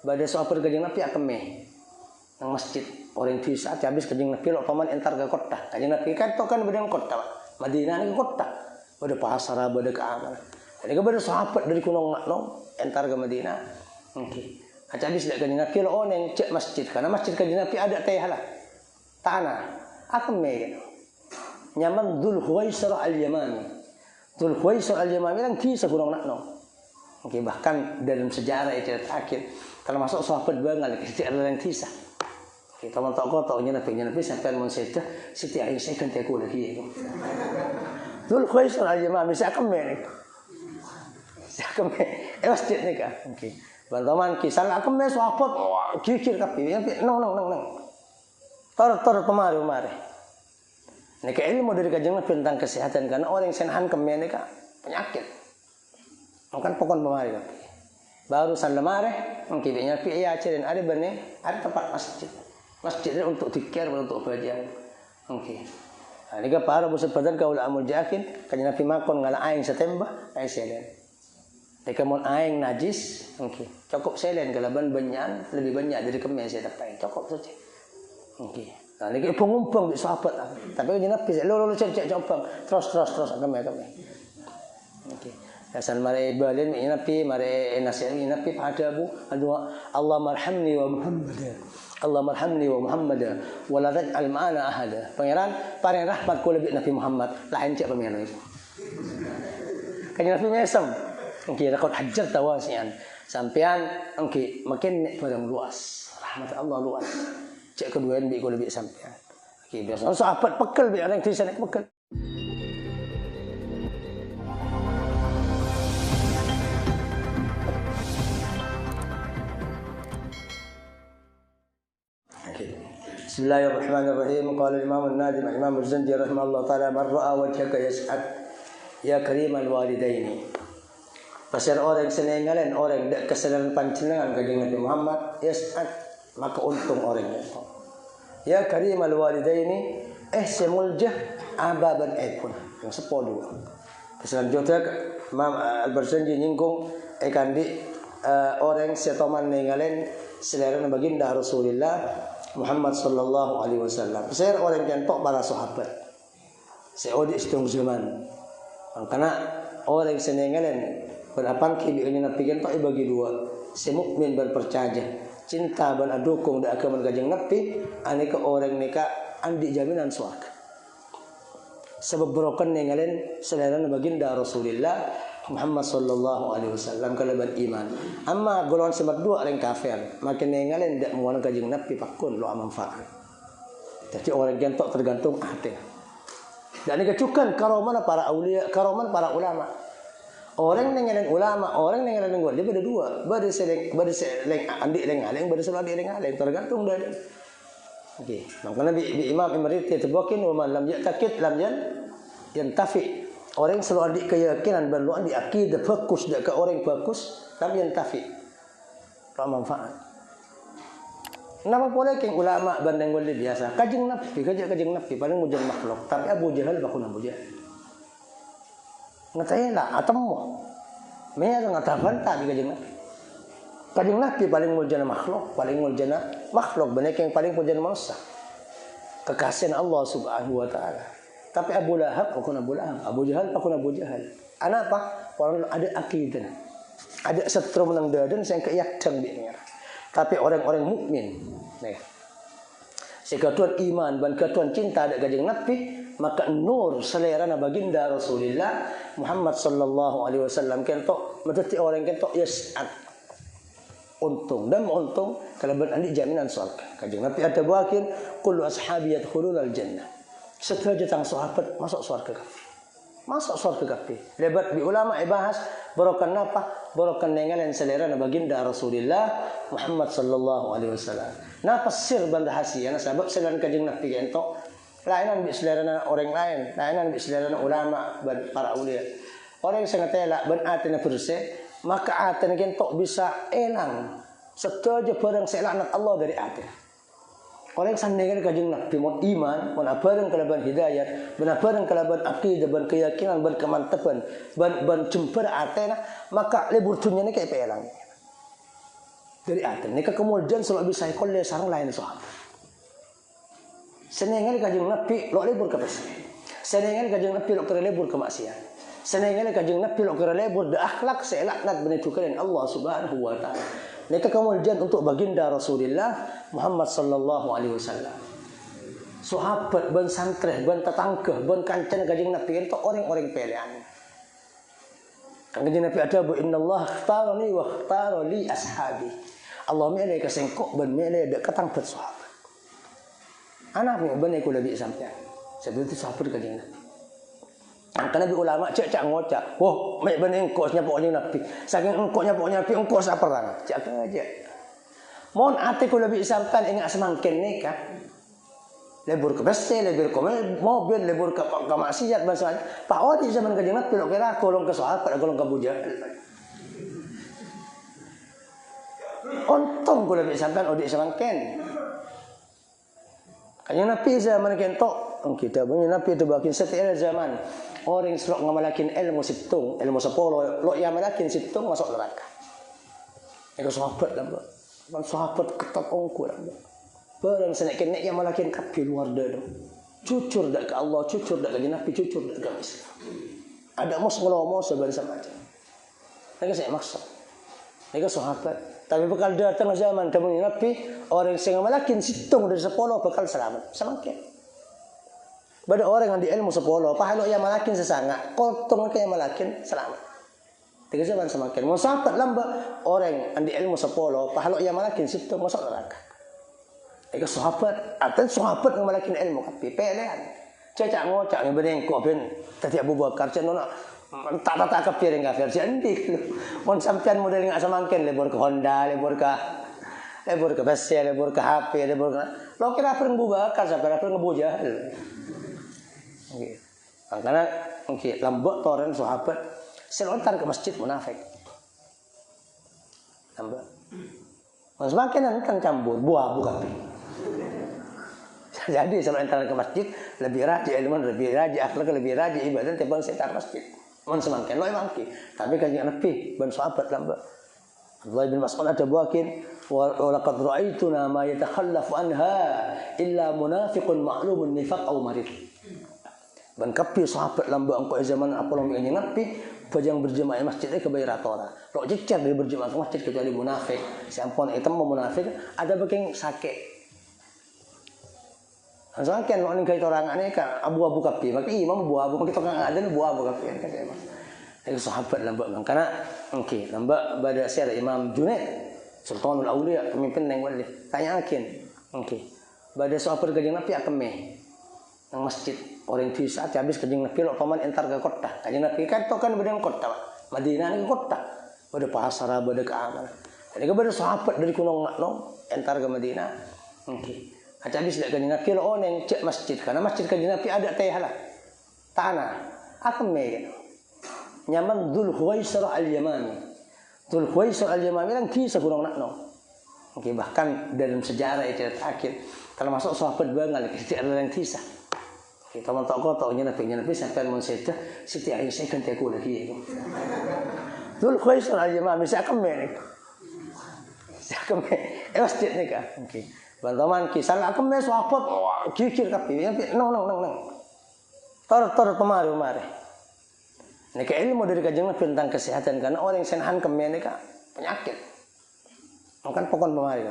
Badai sahabat kanjeng Nabi akeme nang masjid orang di saat habis kanjeng Nabi lo paman entar ke kota. Kanjeng Nabi kan to kan bedang kota, Madinah ni kota. Bade pasar, bade keamanan. Jadi kepada sahabat dari kunong makno entar ke Madinah. Okey. Habis dak kanjeng Nabi lo oneng cek masjid karena masjid kanjeng Nabi ada teh lah. Tanah. Akeme. Nyaman Dzul Khuwaisir al-Yamani. Dzul Khuwaisir al-Yamani yang kisah kunong makno. Okey, bahkan dalam sejarah itu akhir termasuk sahabat banget ada yang kisah. Kita mau tahu kau Nabi sampai mensedah Siti Aisyah kan teku lagi. Dulu kau istilah aja mami saya kemana? Saya kemana? Masjid ni kan? Okey. Bantaman kisah aku kemana sahabat? Wah, kikir kapi. Nong. Tor kemari. Nek ilmu dari kajian tentang kesehatan karena orang yang senahan kemana kan penyakit. Makan pokon pemari kapi. Baru salamare, mungkin dia pi ya ceren ada bane, ada tempat masjid. Masjidnya untuk dikir untuk belajar. Okey. Ini ke para busut badan kau amul jakin, kanjeng Nabi makon ngala aing setembah, aing selen. Deka mon aing najis, okey. Cukup selen kalaban banyak, lebih banyak dari kemen saya dapat. Cukup saja. Okey. Nah, ini pengumpang di sahabat. Tapi kanjeng Nabi lo cek coba terus kemen. Okey. Hasan mare balin Nabi mare nasihat Nabi pada Abu Allah marhamni wa Muhammad. Allah marhamni wa Muhammad wa la taj'al ma'ana ahada. Pangeran paring rahmat ku lebih Nabi Muhammad lain cek pemiano itu. Kanjeng Nabi mesem. Engki rekod hajar tawasian. Sampean engki makin barang luas. Rahmat Allah luas. Cek kedua bi ku lebih sampean. Okey biasa sahabat pekel bi orang di sana pekel. Bismillahirrahmanirrahim. Qala Imam An-Nadim Imam Az-Zanji rahimahullah taala man ra'a wajhaka yas'ad ya karimal walidaini. Pasal orang senengalan orang dak kesadaran panjenengan kanjeng Nabi Muhammad yas'ad maka untung orang itu. Ya karimal walidaini semuljah ababan epun yang 10. Selanjutnya Imam Al-Barzanji nyinggung kandi orang setoman nengalen selera baginda Rasulullah Muhammad sallallahu alaihi wasallam. Saya orang yang tok para sahabat. Saya odi setengah zaman. Karena orang senengalan berapan kibi ini Nabi kan tok bagi dua. Si mukmin berpercaya, cinta ban adukung da agama kanjeng Nabi, aneka orang nika andi jaminan surga. Sebab berokan nengalan selera baginda Rasulullah Muhammad sallallahu alaihi wasallam kalaban iman. Amma golongan sebab dua orang kafir, makin nengalan dak muan kanjeng Nabi pakun lo manfaat. Jadi orang yang tok tergantung hati. Dan ini kecukan karoman para aulia, karoman para ulama. Orang nengalan ulama, orang nengalan gol dia beda dua. Beda seleng andi lengaleng, beda seladi lengaleng tergantung dari. Okey, makanya di Imam Imrit tebakin wa man lam yaqid lam yantafi. Orang selalu ada keyakinan dan lu ada akidah fokus dak ke orang bagus tapi yang tafi. Tak manfaat. Nama boleh keng ulama bandeng boleh biasa. Kajeng Nabi paling mujan makhluk. Tapi Abu Jahal bakun Abu Jahal. Ngataya lah atemu. Meya ngataban tak di kajeng Nabi. Kajeng Nabi paling mujan makhluk, benek yang paling mujan manusia. Kekasihan Allah Subhanahu wa taala. Tapi Abu Lahab bukan Abu Lahab, Abu Jahal bukan Abu Jahal. Anak apa? Orang ada akidah. Ada setrum nang dadan sing keyakinan dia. Tapi orang-orang mukmin, nih. Sekatuan iman dan katuan cinta ada kanjeng Nabi, maka nur selera baginda Rasulullah Muhammad sallallahu alaihi wasallam kentok medeti orang kentok yas'ad. Untung kalau berani jaminan surga. Kanjeng Nabi ada bakin kullu ashabi yadkhuluna al-jannah. Setelah datang sahabat masuk surga kafe. Lebat bi ulama bahas barokan apa? Barokan nengalan selera baginda Rasulullah Muhammad sallallahu alaihi wasallam. Napa sir banda hasiana sebab selera kanjeng Nabi entok lainan bi selera orang lain, lainan bi selera ulama dan para ulia. Orang yang sangat elak ban atena bersih, maka atena entok bisa elang. Setuju barang selaknat Allah dari atena. Orang sandingan kanjeng Nabi mau iman, mau bareng kalaban hidayat, benar bareng kalaban akidah, ban keyakinan, ban kemantapan, ban jemper atena, maka lebur dunia ni kayak pelang. dari atas. Nika kemudian selalu bisa ikut sarang lain sahabat. Senengan kajeng Nabi lo libur ke pesek. Senengan kajeng Nabi lo kira libur ke maksiat. Senengan kajeng Nabi lo kira libur de akhlak selaknat benetukan Allah Subhanahu wa taala. Nika kemudian untuk baginda Rasulullah Muhammad sallallahu alaihi wasallam. Sahabat ban santreh ban tetangga ban kancan kajeng Nabi itu orang-orang pilihan. Kajeng Nabi ada bu innallaha ikhtarani wa ikhtara li ashabi. Allah milih kesengkok ban milih de ketang bet sahabat. Anak ni benar aku lebih sampai. Sebelum itu sahabat kajeng Nabi. Karena Nabi ulama cek ngocak. Wah, mek benar engkau nyapoknya Nabi. Saking engkau nyapoknya Nabi engkau sa perang. Cek aja. Mohon ati ku lebih sampai ingat semangkin nikah. Lebur ke besi, lebur ke mobil, lebur ke maksiat bahasanya. Pak Odi zaman kajeng Nabi lo kira kolong ke sahabat, kolong ke bujang. Untung ku lebih sampai Odi semangkin. Kanya Nabi zaman kentok kita punya Napi itu bakin setiap zaman orang selok ngamalakin ilmu situng, ilmu sepuluh, lo yang malakin situng masuk neraka. Itu sahabat lah, kan sahabat ketat ongku lah. Barang senakin nek yang malakin kapi luar dah. Jujur dak ke Allah, jujur dak ke Nabi, jujur dak ke Islam. Ada mus ngelomo sebenarnya sama aja. Ini saya maksud. Ini sahabat. Tapi bakal datang zaman temuin Nabi, orang yang malakin situng dari 10 bakal selamat. Semakin. Pada orang yang di ilmu 10, pahala yang malakin sesanga, kotong yang malakin selamat. Tiga zaman semakin. Mau sahabat lamba orang yang di ilmu 10, pahala yang malakin situng masuk neraka. Itu sahabat, atau sahabat yang malakin ilmu tapi pilihan. Cacak ngocak yang benengkok ben tadi Abu Bakar cenona tak kafir yang kafir jandik lu. Mon sampean model ngak semangkin lebur ke Honda, lebur ke Besi, lebur ke HP, lebur ke lo kira apa Abu Bakar sampai apa Abu Jahal. Nggih. Karena nggih lambok toren sahabat selontar ke masjid munafik. Lambok. Mas makin kan campur buah bukan. Jadi kalau antara ke masjid lebih rajin ilmu, lebih rajin akhlak, lebih rajin ibadah timbang sekitar masjid. Mon semangkin lo emang ki. Tapi kanjeng Nabi ban sahabat lamba. Abdullah bin Mas'ud ada buakin wa laqad ra'aituna ma yatakhallafu anha illa munafiqun ma'lumun nifaq aw marid. Ban kapi sahabat lamba engko zaman apa lo kanjeng Nabi bajang berjemaah masjid ke bayar tora. Lo jecer dari berjemaah masjid kecuali munafik. Sampun itu munafik ada baking sakit. Soalnya kan orang kait orang aneh kan abu-abu kapi, maka imam abu-abu, maka kita kan ada abu-abu kapi kan imam. Itu sahabat lambak bang, karena okay, lambak pada siapa Imam Junaid, Sultanul Aulia, pemimpin yang wali. Tanya akin, okay, pada sahabat kajeng Nabi akemeh, yang masjid orang di saat habis kajeng Nabi lo paman entar ke kota, kajeng Nabi kan to kan bedeng kota, Madinah ini kota, pada pasar, pada keamanan. Jadi kepada sahabat dari kunong makno entar ke Madinah, okay. Ada habis dak kanjeng Nabi lo oneng cek masjid karena masjid kanjeng Nabi ada teh lah tanah akme nyaman Dzul Khuwaisir al-Yamani. Dzul Khuwaisir al-Yamani kan kisah kurang nakno. Oke, bahkan dalam sejarah itu akhir termasuk sahabat bangal tidak ada yang kisah. Oke, teman tok kotoknya Nabi sampai mensedah Siti Aisyah kan teku lagi itu. Dzul Khuwaisir al-Yamani saya akme. Masjid ni kan. Oke. Bantaman kisah aku mes sahabat gigir kabeh nang tor kemari nek ilmu dari kajeng Nabi tentang kesehatan karena orang senahan kemen nika penyakit makan pokon kemari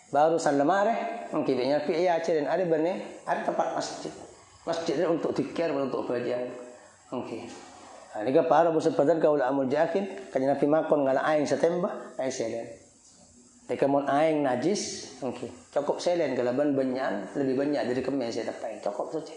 baru salamare mungkin Nabi ya ciren ada bene ada tempat masjid untuk dikir untuk bagian oke nika para busat badan kaula amul jakin kajeng Nabi makon ngala aing setembah aing selen nek mon aing najis okay. Cukup selen kalaban banyak lebih banyak dari kemen saya dapat cukup saja.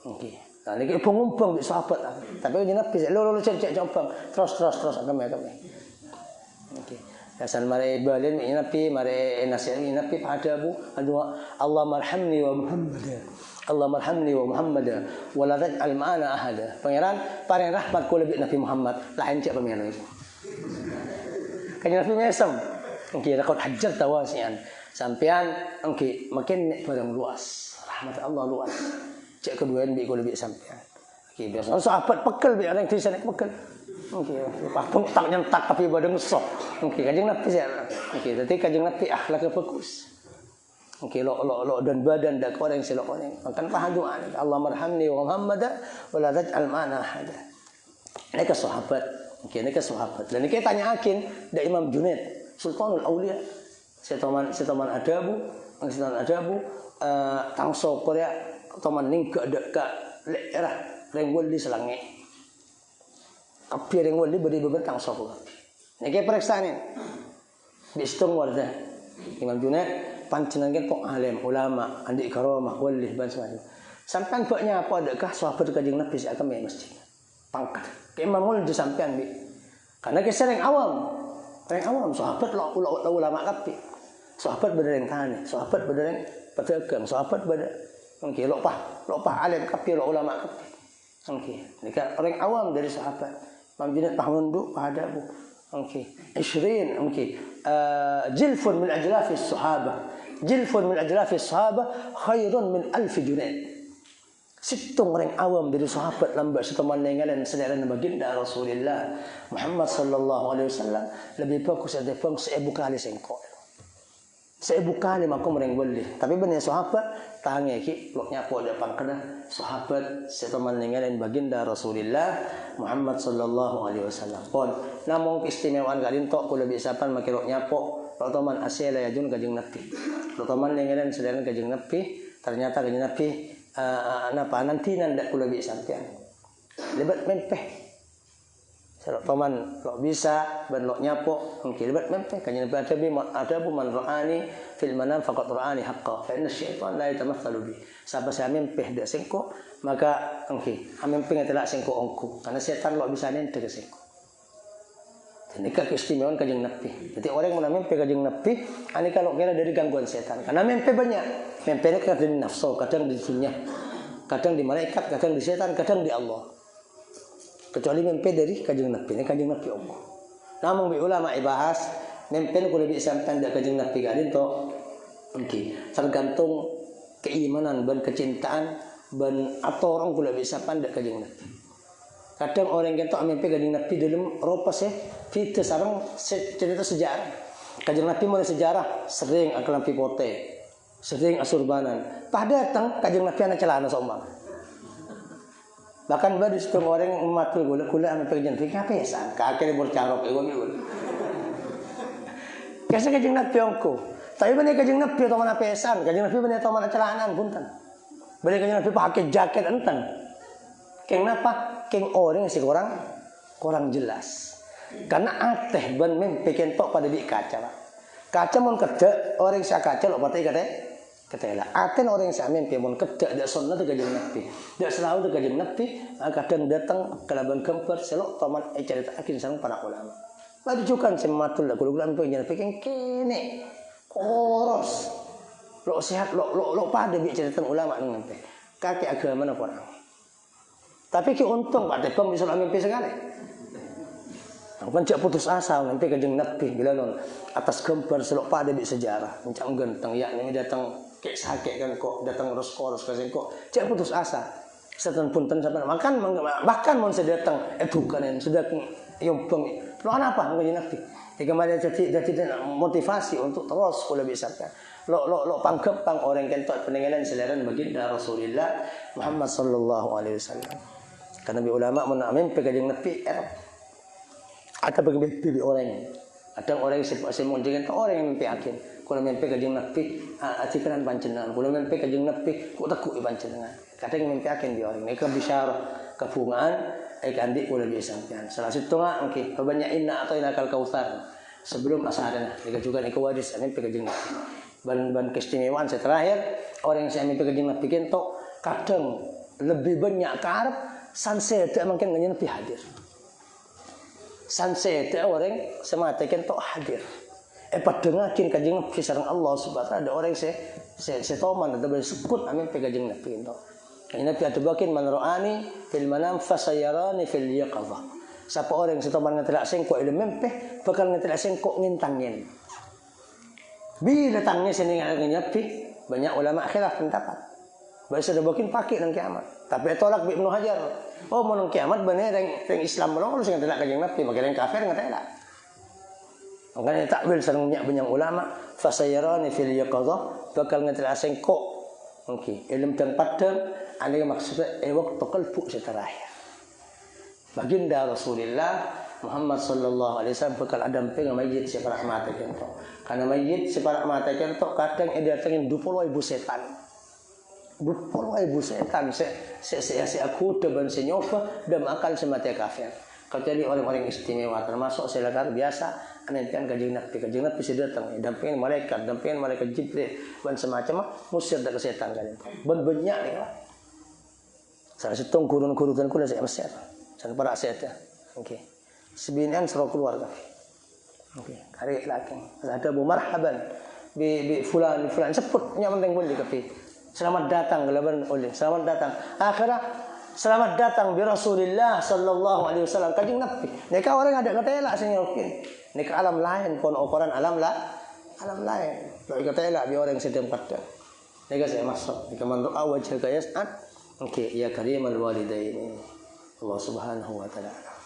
Okey. Nah ni pengumpang di sahabat tapi ni Nabi lo cek coba terus kemen. Okey. Hasan mare balin ni Nabi mare nasihat ni Nabi pada bu Allah marhamni wa Muhammad. Allah marhamni wa Muhammad wa la taj'al ma'ana ahada. Pangeran paring rahmat ku lebih Nabi Muhammad lain cek pemian itu. Kanjeng Nabi mesem. Okey, rakot hajar tawasian. Sampean okey, makin barang luas. Rahmat Allah luas. Cek kedua bi ko lebih sampean. Okey, biasa sahabat pekel bi orang di sana pekel. Okey, patung tak nyentak tapi badeng sok. Okey, kanjeng Nabi saya. Okey, dadi kanjeng Nabi akhlaknya bagus. Okey, lo dan badan dak orang selok orang. Makan paham doa. Allah marhamni wa Muhammada wa la taj'al ma'ana ahada. Mereka sahabat. Okey, mereka sahabat. Dan kita tanya akin da Imam Junaid, Sultanul Aulia. Setoman adabu, tangso Korea, toman ning ka daerah rengwal di selange. Api yang wali beri bebentang sokol. Niki periksaan di situng warda. Imam Junaid pancenengan kok alim ulama andi karamah wali ban semacam. Sampai baknya apa adakah sahabat kanjeng Nabi sak kami masjid. Pangkat. Ke Imam Mulid sampean bi. Karena ke sering awam. Sahabat lo ulama kapi. Sahabat bedereng tani, sahabat bedereng pedagang, sahabat beda. Okey, lo pah alim kapi lo ulama kapi. Okey. Nika orang awam dari sahabat. Imam Junaid pahunduk pada bu. Okey. 20 okey. Jilfun min ajlafis sahabah. Jilfun min ajlafis sahabah khairun min 1000 Junaid. Situng orang awam dari sahabat lambat seteman nengalan sederet baginda Rasulullah Muhammad sallallahu alaihi wasallam lebih bagus ada pun 1000 kali sengkok. 1000 kali makum orang boleh. Tapi benar sahabat tangi ki lo nyapo depan kena sahabat seteman nengalan baginda Rasulullah Muhammad sallallahu alaihi wasallam. Pon namun keistimewaan galin tok kula bisapan make lo nyapo lo teman asela ya jun kajeng Nabi. Lo teman nengalan sederet kajeng Nabi ternyata kajeng Nabi napa nanti ndak kula bi sampean. Lebat mempeh. Kalau paman lo bisa ben lo nyapo mungkin lebat mempeh kanjeng Nabi ada bu man ra'ani fil manam faqat ra'ani haqqan fa inna syaitan la yatamatsalu bi. Siapa saya mempeh dak sengko maka okey mempeh telak sengko ongku karena setan lo bisa nente ke sengko. Ini keistimewaan kanjeng Nabi. Jadi orang yang mempeh kanjeng Nabi ani kalau kira dari gangguan setan karena mempeh banyak. Mempeh kadang di nafsu, kadang di dunia, kadang di malaikat, kadang di setan, kadang di Allah. Kecuali mempeh dari kanjeng Nabi. Ini kanjeng Nabi Allah. Namun bi ulama ibahas mempeh kalau bisa sampai dari kanjeng Nabi galin to. Okey, tergantung keimanan dan kecintaan dan atau orang kula bisa pandai kanjeng Nabi. Kadang orang yang tahu mimpi kanjeng Nabi dalam ropas kita sarang cerita sejarah. Kanjeng Nabi mulai sejarah sering akalampi pote, sering asurbanan. Pas datang kanjeng Nabi anak celana sombang. Bahkan baru setengah orang matul gula mimpi kanjeng Nabi apa ya san? Kakek bercarok ego gula. Kasih kanjeng Nabi ongko. Tapi benar kanjeng Nabi atau mana pesan? Kanjeng Nabi benar atau mana celanan punten. Benar kanjeng Nabi pakai jaket enten. Kenapa? Keng orang sih kurang jelas. Karena ateh ben mimpi kentok pada di kaca. Kaca mon kedek orang sia kaca lo patai ketela. Aten orang sia mimpi mon kedek dak sunna tu kanjeng Nabi. Dak selalu tu kanjeng Nabi kadang datang kelaban kemper selok paman cerita akhir sang para ulama. Lagi juga sematul lah kulo mimpi kanjeng Nabi keng kene. Koros. Lo sehat lo pada bi cerita ulama mimpi. Kaki agama na orang. Tapi ki untung Pak Tebang bisa mimpi sekali. Aku kan cak putus asa mimpi kanjeng Nabi bila non atas gambar selok pada di sejarah mencang genteng ya ini datang kek sakit kan kok datang koros kasih kok cak putus asa. Setan punten sampai makan bahkan mau saya datang bukan yang sudah yompong. Lo apa kanjeng Nabi? Kemarin jadi motivasi untuk terus kalau bisa kan. Lo pangkepang orang kentot peninggalan selaran baginda Rasulullah Muhammad sallallahu alaihi wasallam. Karena bi ulama menamin pegajeng Nabi ada bagi orang. Ada orang yang menjengkel orang yang mimpi akhir. Kalau mimpi kajeng Nabi atikanan panjenengan. Kalau mimpi kajeng Nabi kok tekuk panjenengan. Kadang mimpi akhir di orang. Mereka bisyarah kebungaan kandik boleh bisa sampean. Salah satu okey, banyak inna atau inakal kautsar. Sebelum asadana, mereka juga ikut wadis mimpi kajeng Nabi. Ban keistimewaan saya terakhir orang yang saya mimpi kajeng Nabi kentok kadang lebih banyak karep sanset mungkin kanjeng Nabi hadir. Sanset orang semata kentok hadir. Padengakin kanjeng Nabi sareng Allah Subhanahu wa taala ada orang saya toman ada bersebut amin pe kanjeng Nabi kentok. Kanjeng Nabi ada bakin man ra'ani fil manam fasayarani fil yaqadha. Siapa orang yang setoman ngetelak sengkok ilmu mempeh bakal ngetelak sengkok ngintangin. Bila tangnya sini kanjeng Nabi banyak ulama khilaf pendapat. Bahasa dah bikin pakai nang kiamat. Tapi tolak bi Ibnu Hajar. Oh mau nang kiamat bener yang Islam belum kalau sing telak kanjeng Nabi, makin kafir ngatela. Makanya takwil sareng banyak ulama fasayarani fil yaqadha bakal ngatela sing kok. Okey, ilmu dan padang ane maksudnya waktu qalbu terakhir. Baginda Rasulullah Muhammad sallallahu alaihi wasallam bakal ada pengen mayit si para mata kento. Karena mayit si para mata kento kadang datengin 20.000 setan. 20.000 setan si aku deban si nyoba dan makan semati kafir. Kecuali orang-orang istimewa termasuk silakan biasa anehkan kanjeng Nabi bisa datang dampingin malaikat Jibril dan semacam musir dari setan kalian. Ben-banyak ya. Salah satu gurun-gurun kula saya Mesir. San para setan. Okey. Sebinan seru keluarga. Okey, hari lagi. Ada bu marhaban bi fulan sebut yang penting boleh kapi. Selamat datang gelaban oleh. Selamat datang. Akhirnya selamat datang bi Rasulillah sallallahu alaihi wasallam kanjeng Nabi. Nek orang ada kata elak sing oke. Nek alam lain pun ukuran alam lain. Kalau kata elak bi orang sedang pada. Nek saya masuk di man ra'a wajhaka yas'ad. Okey, ya karimal walidaini. Allah Subhanahu wa taala.